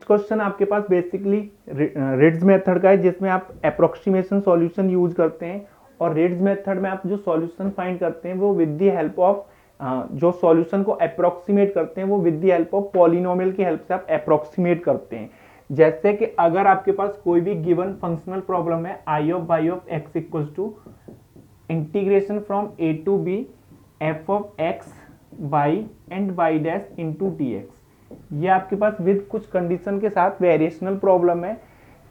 Question आपके पास basically reads method का है, जिसमें आप अप्रोक्सीमेशन सॉल्यूशन यूज करते हैं, और रिड्स मेथड में आप जो सॉल्यूशन फाइंड करते हैं वो विद द हेल्प ऑफ जो सॉल्यूशन को अप्रोक्सीमेट करते हैं वो with the help of polynomial की हेल्प से आप अप्रोक्सीमेट करते हैं। जैसे कि अगर आपके पास कोई भी गिवन फंक्शनल प्रॉब्लम है, I of Y of X equals to integration from A to B F of X Y and Y dash into D X, ये आपके पास विद कुछ कंडीशन के साथ वेरिएशनल प्रॉब्लम है,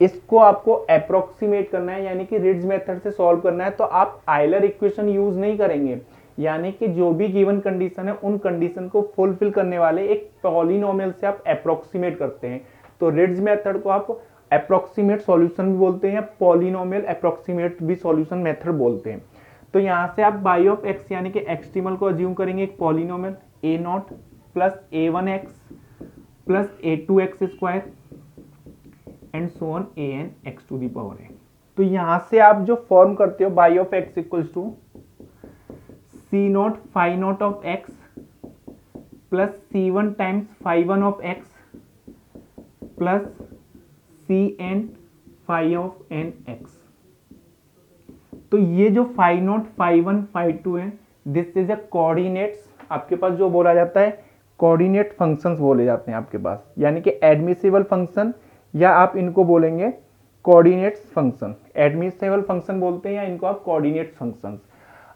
इसको आपको अप्रोक्सीमेट करना है, यानी कि रिड्स मेथड से सॉल्व करना है। तो आप आयलर इक्वेशन यूज नहीं करेंगे, यानी कि जो भी गिवन कंडीशन है उन कंडीशन को फुलफिल करने वाले एक पॉलिनोमियल से आप अप्रोक्सीमेट करते हैं। तो रिड्स मेथड को आप अप्रोक्सीमेट सॉल्यूशन भी बोलते हैं या पॉलिनोमियल अप्रोक्सीमेट भी सॉल्यूशन मेथड बोलते हैं। तो यहाँ से आप बाई ऑफ एक्स यानी कि एक्सट्रीमल को अज्यूम करेंगे एक polynomial A naught plus A one X plus A two X square and so on A N X to the power A. तो यहां से आप जो फॉर्म करते हो Y of X equals to C naught phi naught of X plus C one times phi one of X plus C N phi of N X. तो ये जो five naught five one phi two है, this is a coordinates, आपके पास जो बोला जाता है coordinate functions बोले जाते हैं आपके पास, यानी कि एडमिसिबल फंक्शन या आप इनको बोलेंगे कोऑर्डिनेट्स फंक्शन। एडमिसिबल फंक्शन बोलते हैं या इनको आप कोऑर्डिनेट फंक्शंस।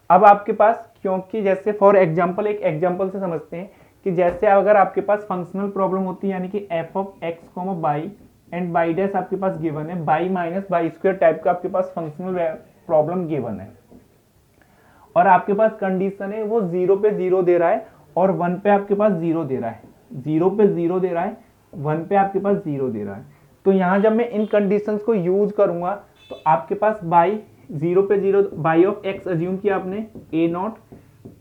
अब आपके पास, क्योंकि जैसे फॉर एग्जांपल, एक एग्जांपल से समझते हैं कि जैसे अगर आपके पास फंक्शनल प्रॉब्लम होती है, यानी कि F of x comma by and by dash आपके पास गिवन है, by minus by square type का आपके पास फंक्शनल प्रॉब्लम गिवन है, और आपके पास कंडीशन है वो 0 पे 0 दे रहा है और 1 पे आपके पास 0 दे रहा है, 0 पे 0 दे रहा है, 1 पे आपके पास 0 दे रहा है। तो यहां जब मैं इन कंडीशंस को यूज करूंगा तो आपके पास बाई 0 पे 0 बाई ऑफ एक्स अज्यूम किया आपने ए नॉट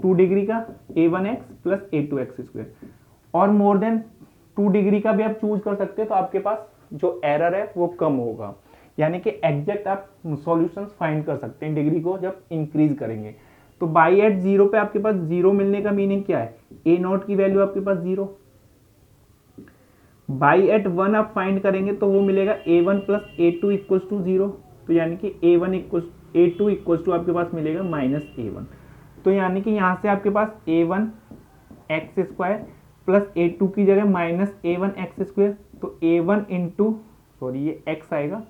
2 डिग्री का A one X plus A two X square, और मोर देन 2 डिग्री का भी आप चूज कर सकते हो, तो आपके पास जो एरर है वो कम होगा, यानी कि एग्जैक्ट आप सॉल्यूशंस फाइंड कर सकते हैं डिग्री को जब इंक्रीज करेंगे। तो बाई एट 0 पे आपके पास 0 मिलने का मीनिंग क्या है, ए नॉट की वैल्यू आपके पास 0, बाई एट 1 आप फाइंड करेंगे तो वो मिलेगा A one plus A two equals to 0, तो यानी कि A one equals A two equals to आपके पास मिलेगा माइनस ए वन। तो यानी कि यहाँ से आपके पास A one X square plus A two की जगह minus A one X square, तो ए वन इंटू सॉरी ये एक्स आएगा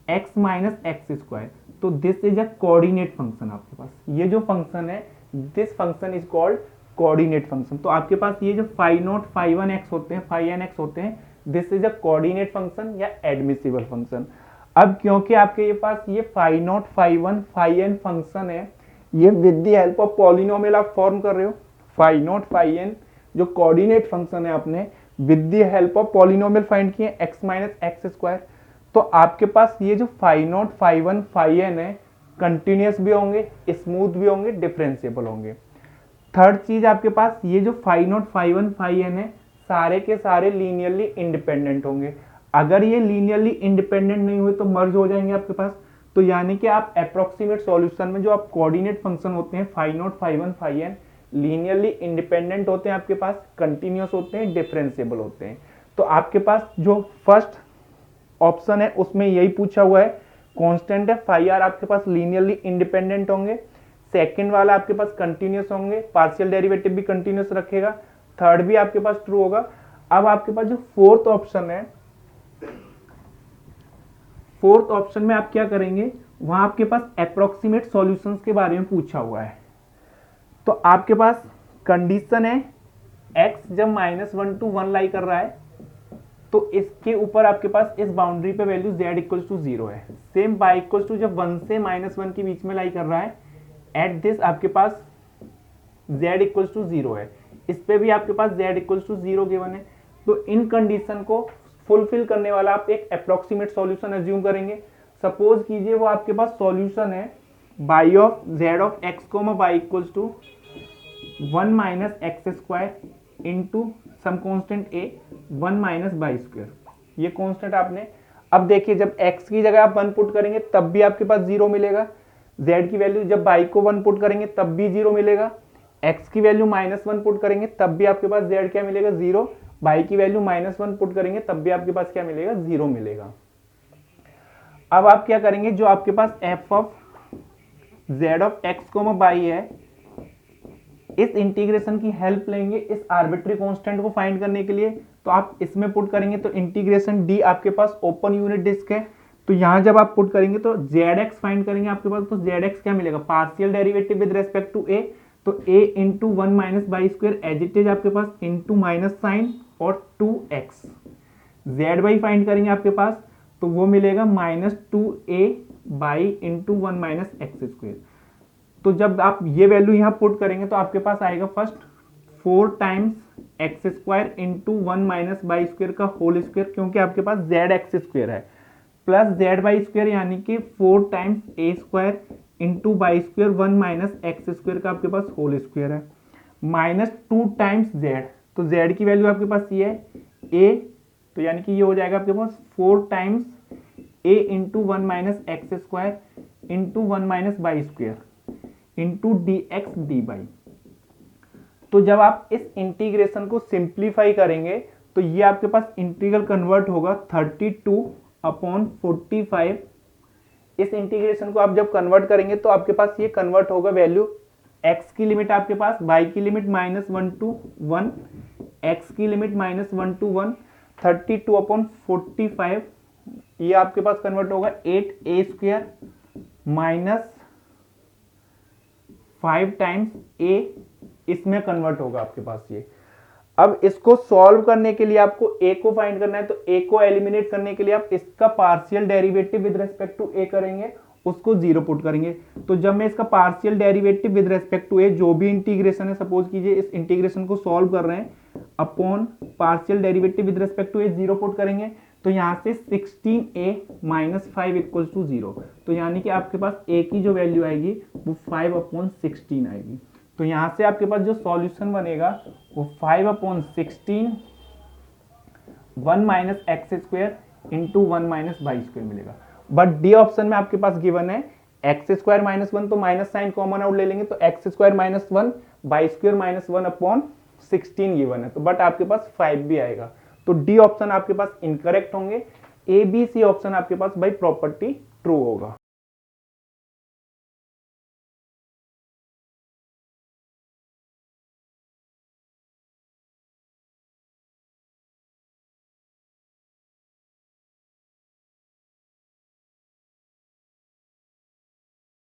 एक्स माइनस एक्स स्क्वायर। तो this is a coordinate function आपके पास, ये जो फंक्शन है this function is called coordinate function. तो आपके पास ये जो five naught five one X होते हैं, फाइव एन एक्स होते हैं, this is a coordinate function या एडमिसिबल फंक्शन। अब क्योंकि आपके ये पास ये five naught five one five n function है, ये with the help of polynomial आप फॉर्म कर रहे हो, फाइव नॉट फाइव एन जो कोऑर्डिनेट फंक्शन है आपने with the help of polynomial find किए एक्स माइनस एक्स स्क्वायर। तो आपके पास ये जो five naught five one five n है कंटिन्यूस भी होंगे, स्मूथ भी होंगे, डिफरेंशिएबल होंगे। थर्ड चीज आपके पास ये जो five naught five one five n है सारे के सारे लीनियरली इंडिपेंडेंट होंगे, अगर ये लीनियरली इंडिपेंडेंट नहीं हुए तो मर्ज हो जाएंगे आपके पास। तो यानी कि आप अप्रोक्सीमेट सॉल्यूशन में जो आप कोऑर्डिनेट फंक्शन होते हैं five naught five one five n linearly independent होते हैं आपके पास, कंटिन्यूस होते हैं, डिफरेंशिएबल होते हैं। तो आपके पास जो फर्स्ट ऑप्शन है उसमें यही पूछा हुआ है, कांस्टेंट है फाइव आर आपके पास लीनियरली इंडिपेंडेंट होंगे, सेकंड वाला आपके पास कंटिन्यूस होंगे, पार्शियल डेरिवेटिव भी कंटिन्यूस रखेगा, थर्ड भी आपके पास ट्रू होगा। अब आपके पास जो फोर्थ ऑप्शन है, फोर्थ ऑप्शन में आप क्या करेंगे, वहां आपके पास अप्रोक्सीमेट सॉल्यूशंस के बारे में पूछा हुआ है। तो आपके पास कंडीशन है x जब -1 to 1 लाई कर रहा है तो इसके ऊपर आपके पास इस बाउंड्री पे वैल्यू z इक्वल्स टू 0 है। सेम y इक्वल्स टू जब 1 से -1 के बीच में लाई कर रहा है, एट दिस आपके पास z इक्वल्स टू 0 है, इस पे भी आपके पास z इक्वल्स टू 0 गिवन है। तो इन कंडीशन को फुलफिल करने वाला आप एक अप्रोक्सीमेट सॉल्यूशन अज्यूम करेंगे। सपोज कीजिए वो आपके पास सॉल्यूशन है by of z of x comma y equals to 1 minus x square into some constant a 1 minus by square, ये कॉन्स्टेंट आपने। अब देखिए जब x की जगह आप 1 पुट करेंगे तब भी आपके पास 0 मिलेगा, z की वैल्यू जब y को 1 पुट करेंगे तब भी 0 मिलेगा, x की वैल्यू -1 पुट करेंगे तब भी आपके पास z क्या मिलेगा 0, बाई की वैल्यू -1 पुट करेंगे तब भी आपके पास क्या मिलेगा, 0 मिलेगा। अब आप क्या करेंगे, जो आपके पास F of Z of X comma Y है, इस इंटीग्रेशन की हेल्प लेंगे इस आर्बिट्री कांस्टेंट को फाइंड करने के लिए। तो आप इसमें पुट करेंगे तो इंटीग्रेशन डी आपके पास ओपन यूनिट डिस्क है, तो यहां जब आप पुट करेंगे तो जेड एक्स फाइंड करेंगे आपके पास, तो जेड एक्स क्या मिलेगा, partial derivative with respect to A, तो A into 1 minus by square as it is आपके पास इंटू माइनस साइन और 2x। जेड बाई फाइंड करेंगे आपके पास तो वो मिलेगा -2a by into 1 minus x square. तो जब आप ये वैल्यू यहाँ पुट करेंगे तो आपके पास आएगा first 4 times x square into 1 minus by square का होल स्क्वायर, क्योंकि आपके पास जेड एक्स स्क्वायर है, प्लस जेड बाई स्क्वायर यानी कि 4 times A square into by square 1 minus x square का आपके पास होल स्क्वायर है, माइनस 2 टाइम्स जेड, तो जेड की वैल्यू आपके पास ये है ए, तो यानी कि ये हो जाएगा आपके पास 4 times A into 1 minus x square into 1 minus by square into D x D by. तो जब आप इस इंटीग्रेशन को सिंप्लीफाई करेंगे तो ये आपके पास इंटीग्रल कन्वर्ट होगा 32/45। इस इंटीग्रेशन को आप जब कन्वर्ट करेंगे तो आपके पास ये कन्वर्ट होगा वैल्यू, x की लिमिट आपके पास, y की लिमिट -1 to 1, x की लिमिट -1 to 1, 32/45 ये आपके पास कन्वर्ट होगा 8a square minus 5 times a, इसमें कन्वर्ट होगा आपके पास ये। अब इसको सॉल्व करने के लिए आपको a को फाइंड करना है, तो a को एलिमिनेट करने के लिए आप इसका partial derivative with respect to a करेंगे, उसको 0 पुट करेंगे। तो जब मैं इसका partial derivative with respect to a, जो भी इंटीग्रेशन है, सपोज कीजिए इस इंटीग्रेशन को सॉल्व कर रहे हैं, upon partial derivative with respect to a 0 put करेंगे, तो यहां से 16a माइनस 5 इक्वल्स टू 0, तो यानी कि आपके पास a की जो वैल्यू आएगी वो 5/16 आएगी। तो यहां से आपके पास जो सॉल्यूशन बनेगा वो 5/16 1 minus x square into 1 minus by square मिलेगा। बट डी ऑप्शन में आपके पास गिवन है एक्स स्क्वायर -1, तो माइनस साइन कॉमन आउट ले लेंगे, तो x square -1 by square -1/16 given है, तो बट आपके पास 5 भी आएगा। तो डी ऑप्शन आपके पास इनकरेक्ट होंगे, ए बी सी ऑप्शन आपके पास बाई प्रॉपर्टी ट्रू होगा।